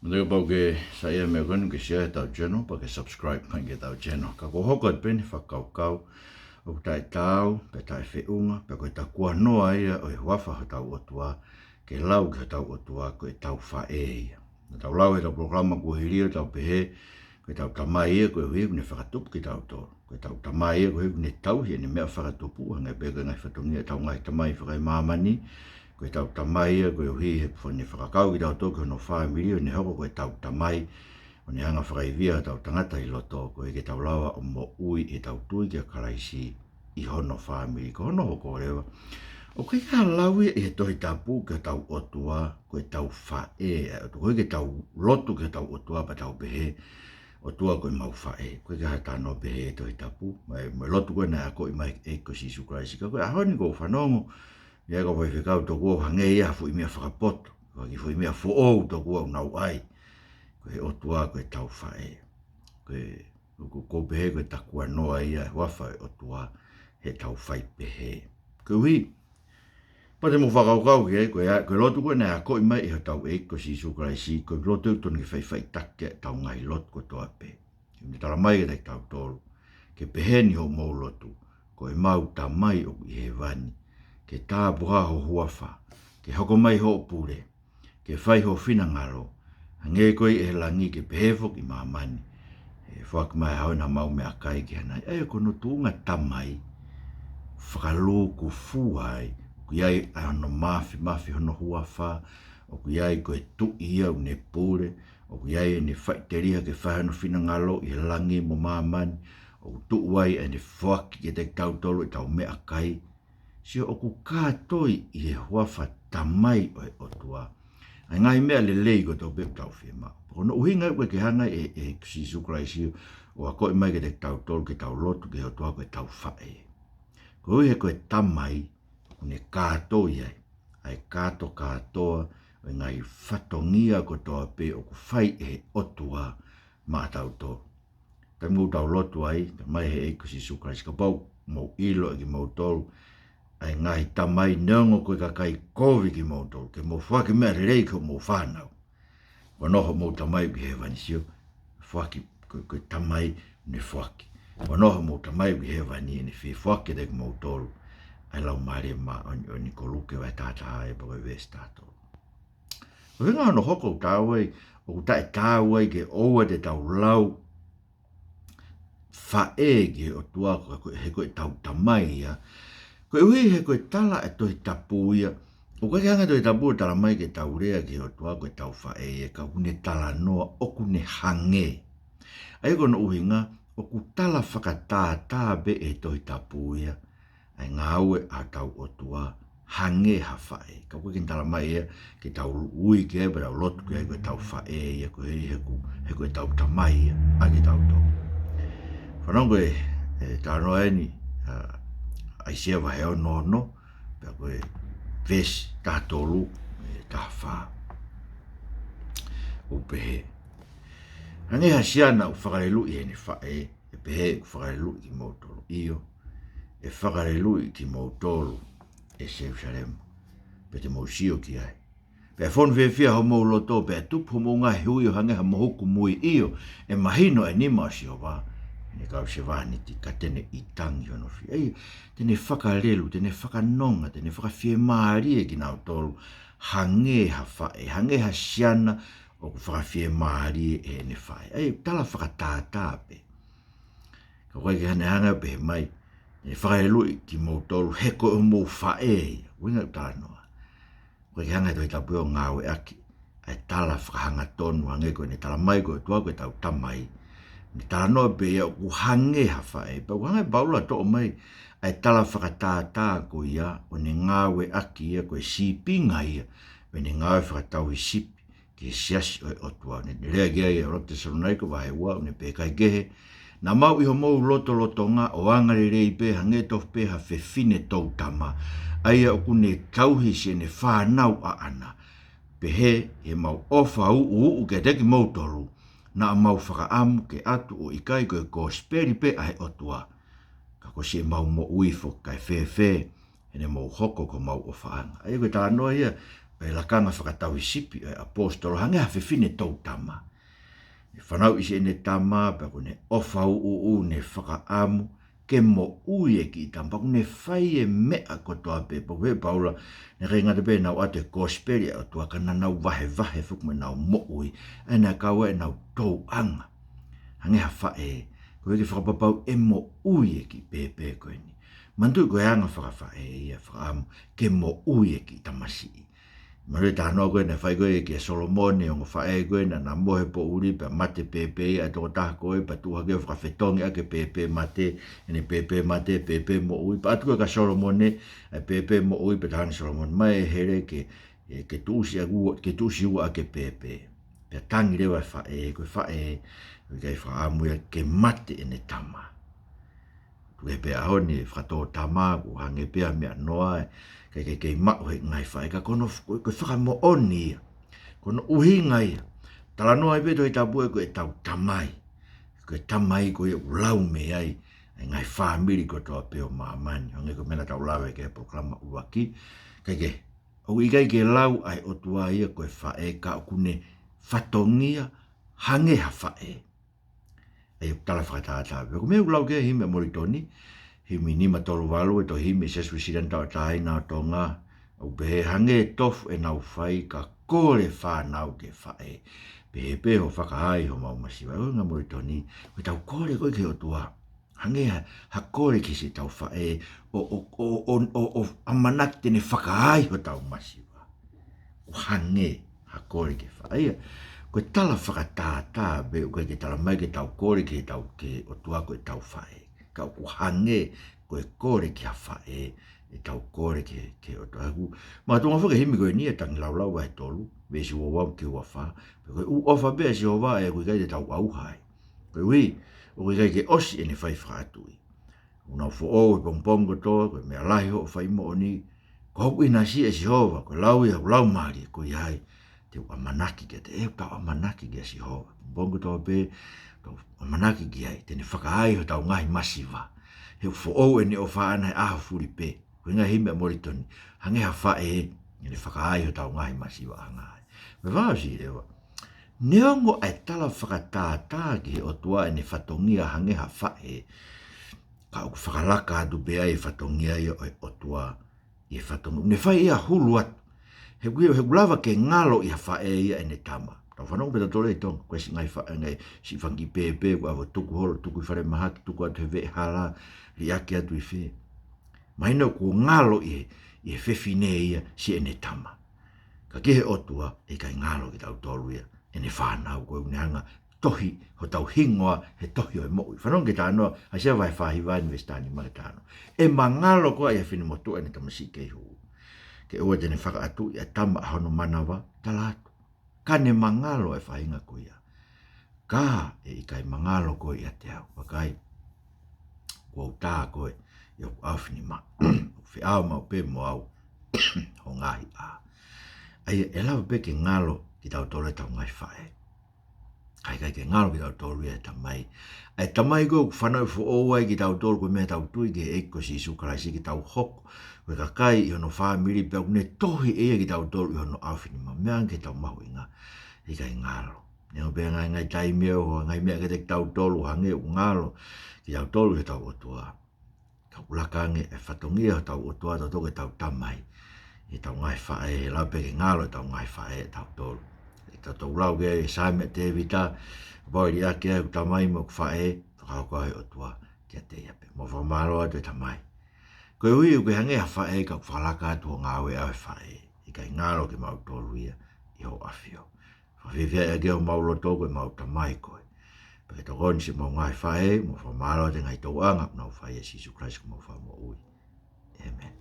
Ndio porque saya me acuerdo que share tau channel para que subscribe kan ke tau channel. Ka ko hokot pen fa kau o tai tau pe tai fe unga pe ko ta kwa no ai o wafa tau otua ke lau ke tau otua ko tau fa e. Tau lau e tau programa ko hiria tau pe ko tau tamai ko hi ne fa tup ke tau to. Ko tau tamai ko hi ne tau hi ne me fa tupu nga pe ga ngai fa tungi tau ngai tamai fa kai mamani. Ko tau tamai ko hi he fo ne fa kau ki tau to ko no family ne ho ko tau tamai o ne anga whakai via tau tangata i loto ko e ke tau lawa o mo ui e tau tui kia karaisi i hono whaamiri ko hono hoko rewa. O kei ka lawi e tohi tapu ke tau otua ko e tau whae ko e ke tau lotu ke tau otua pa tau behe otua ko e mau whae ko e ke hata no behe e tohi tapu me lotu ko e na ako i mai e ko si su karaisi ka ko e ahoni ko whanongo ia ko wai whikau to kua hange ia fu i mea whakapoto ko ki fu i mea fu ou to kua unau ai ko e otua ko e tau whae ko behe ko e takua noa ia e wafa e otua he tau whai behe ko hui pa te mo whakaukau ke ko e lotu ko e nea ko i mai e tau e ko si su karaisi ko e lotu e tonu ki whai take tau ngai lot ko toa pe me tala mai ke te tau tolu ke behe ni ho mou lotu ko e mau ta mai o i he vani ke tā buha ho huafa ke hoko mai ho pure ke whai ho whina ngaro nge koe e langi ke pehefo ki mamani e whak mai hau na mau me akai ki hanai e kono tuunga tamai whakalu ku fuai ku iai ano mafi hono huafa o ku iai koe tu ia u ne pure o ku iai ne whaiteria ke whai no whina ngalo i langi mo mamani o ku tu wai e ne whak ki te tau tolu e tau me akai sio o ku kātoi i he huafa tamai o e otua ai ngai mea le lei ko tau pep tau whima. Kono uhinga ue ke hanga e si sukuraisi o a koe mai ke te tau tolu ke tau lotu ke otua koe tau whae. Ko ui he koe tamai ne kātoi ai. Ai kāto kātoa o ngai whatongia ko toa pe o ku whai e otua mā tau tolu. Tai mū tau lotu ai, mai he e si sukuraisi ka pau mō ilo e ki mō tolu ai ngai tamai neongo koe kakai kovi ki mautou, ke mo whaki mea rei ko mo whanau. Wanoho mo tamai bi he vanisio, whaki koe tamai ne whaki. Wanoho mo tamai bi he vani ne whi whaki dek mautou, ai lau maare ma o ni koluke vai tata hae pa koe vesi tātou. O hinga ano hoko tāwai, o tae tāwai ke oua te tau lau, whae ke o tuako he koe tau tamai ia, ko ui he koe tala e tohi tapu ia. O koe ke hanga tohi tapu tala mai ke tau rea ki o tua koe tau whae e ka kune tala noa o kune hange. Ai kono uhinga o ku tala whakatātā be e tohi tapu ia. Ai ngā ue a tau o tua hange ha whae. Ka koe ke tala mai ia ke tau ui ke e tau lotu ke koe tau whae ia koe he koe tau tamai ia a ke tau tau. Whanongo e tā noa e ni ai sea wa heo no, pe koe ves tātolu e tā whā. Upehe. Hange ha siana u whakarelu i hene whae, e pehe u whakarelu i ki mautolu io, e whakarelu i ki mautolu e Jerusalem, pe te mausio ki ai. Pe a whon whia ho mau loto, pe a tupu mo ngā hui o hange ha mohuku mui io, e mahino e nima si o wā. Ne kau se vani ti ka tene i tangi ono fi. Ei, tene whakarelu, tene whakanonga, tene whakawhie maari e ki nau tolu. Hange ha whae, hange ha siana o ku whakawhie maari e ne whae. Ei, tala whakatātā pe. Ka koe ki hane hanga pe he mai. Ne whakarelu i ki mou tolu, heko o mou whae. Winga tānoa. Koe ki hanga toi tapu o ngāwe aki. Ai tala whakahanga tonu, hange koe ne tala mai koe tua koe tau tamai. Ni tala noa pe ia ku hange ha whae. Pa ku hange baula to o mai. Ai tala whakatātā ko ia. O ne ngāwe aki ia koe sipinga ia. Me ne ngāwe whakatau i sipi. Ki siasi o e otua. Ne rea gea ia rokte sarunaiko wahe ua. Ne pe kai gehe. Na mau iho mou loto ngā o angare rei pe hange tof pe ha whewhine tau tama. Aia o kune tauhi se ne whanau a ana. Pe he e mau ofa u ke teki mau toru. Na mau whakaamu ke atu o ikai koe kōsperi pe ai otua. Ka ko se mau mo uifo kai whewhe, ene mau hoko ko mau o whaanga. Ai koe tā noa ia, e la kanga whakatau i sipi e apostolo hange hawhi fine tau tama. E whanau isi e ne tama pa kone ofa u ne whakaamu ke mo ui e ki tampa kone whai e mea kotoa pe pa we paula ne reinga te pe nau ate gospel o tua kana nau vahe fukume nau mo ui e na kaua e nau tau anga. Hange hawa e koe ki whakapapau e mo ui e ki pepe koe ni. Mantu koe anga whakawha e ia whakaamu ke mo ui e ki tamasi i. Mare tānoa koe na whai koe ki a Solomone o ngawhae koe na mohe po uri pa mate pepe a toko taha koe pa tuha keo whakawhetongi ake pepe mate ene pepe mate pepe mo ui pa atu koe ka Solomone a pepe mo ui pa tāna Solomone mai here ke tuusi ua ake pepe pe tangi rewa whae koe whae kai whaamu ia ke mate ene tama koe pe ahoni whakatoa tama ku hange pea mea noa kei mau he ngai whae ka kono koe whakamo oni kono uhi ngai tala noa i peto i tabue koe tau tamai koe ulau me ai ngai whaamiri ko toa peo maamani hange ko mena tau lawe ke proklama uaki kei o ikai ke lau ai o tua ia koe whae ka kune whatongia hange ha whae ai tala whakatata ko me ulau ke hime moritoni himi ni matolu walu e to himi ses president tau tai na tonga o be hange tofu e nau whai ka kore whanau ke whae pe ho whakahai ho mau masiwa o ngā moritoni ko tau kore koe ke o tua hange ha kore ki se tau whae o amanak tene whakahai ho tau masiwa o hange ha kore ke whae ko tala whakatata be o ke tala mai ke tau kore ke tau ke o tua ko tau whae ka ku hange koe kore ki hawhae e tau kore ke o tahu. Ma tunga whaka himi koe ni e tangi lau e tolu, be si wawau ke wafa, koe u ofa be si wawa e koe kai te tau auhai. Koe ui, o koe kai ke osi e ne whai whaatui. Unau fo o e pongpongo toa, koe mea lahi ho whai mo ni, ko hoku ina si e si hova, koe lau i lau maari, koe hai, te amanaki ke te tau amanaki ke si hova. Pongpongo toa be, amanaki ki ai, tene whakahai ho tau ngahi masiva. He fo o e ne o whaana e aha furi pe. Koe ngā hime moritoni, hange ha whae e, ne whakahai ho tau ngahi masiva a ngai. Me wāo si ewa, neongo ai tala whakatātā ki he o tua e ne whatongia hange ha whae, ka uku whakalaka atu bea e whatongia i o tua i e whatongia. Ne whai ia hulu atu. He kulawa ke ngalo i ha whae ia e ne tama. Tau whanau peta tole i tonga, koe si ngai whae ngai si whangi pepe, koe awa tuku holo, tuku i whare mahaki, tuku atu he vee hala, ri ake atu i whee. Maina ko ngalo i he whewhine ia si e ne tama. Ka kehe otua e kai ngalo ki tau tolu ia, e ne whanau koe uneanga tohi ho tau hingoa he tohi o e mo'i. Whanau ke tānoa, a sea vai whahi vai ni vestani mai tānoa. E mangalo koe i a whini motu e ne tamasi kei huu. Ke ua tene whaka atu i a tama hono manawa talatu. Ka ne mangalo e whainga ko ia. Ka e ikai mangalo ko ia te au. Wakai, kua utaa koe, i o awhini ma. Whi au mau pe mo au, ho ngahi a. Ai e lawa pe ke ngalo ki tau tole tau ngai whae. Kai ke ngalo ki tau tolu e tamai. Ai tamai koe whanau fu ouai ki tau tolu koe mea tau tui ke eko si isu karaisi ki tau hoko. Koe ka kai i hono whamiri pe ne tohi ea ki tau tolu i hono awhini ma. Mea anke tau mahu inga. I kai ngalo. Neo pe ngai tai meo ho ngai mea ke te tau tolu hange u ngalo. Ki tau tolu he tau otua. Tau ulakange e whatongia ho tau otua tau toke tau tamai. I tau ngai whae, lau pe ke ngalo tau ngai whae tau tolu. I tau lau ke e saime te vita. Boi ri ake au tamai mo whae. Whakau koe otua. Kia te iape. Mo whamaro atu e tamai. Koe ui u ke hange ha whae ka whalaka atu o ngāwe au e whae. I kai ngalo ke mau tolu ia. I ho awhio. Whawhiwhia e geo mau loto koe mau tamai koe. Pake to goni se mau ngai whae. Mo whamaro atu ngai tau anga. Nau whae e Sisu Christ ko mau whamau ui. Amen.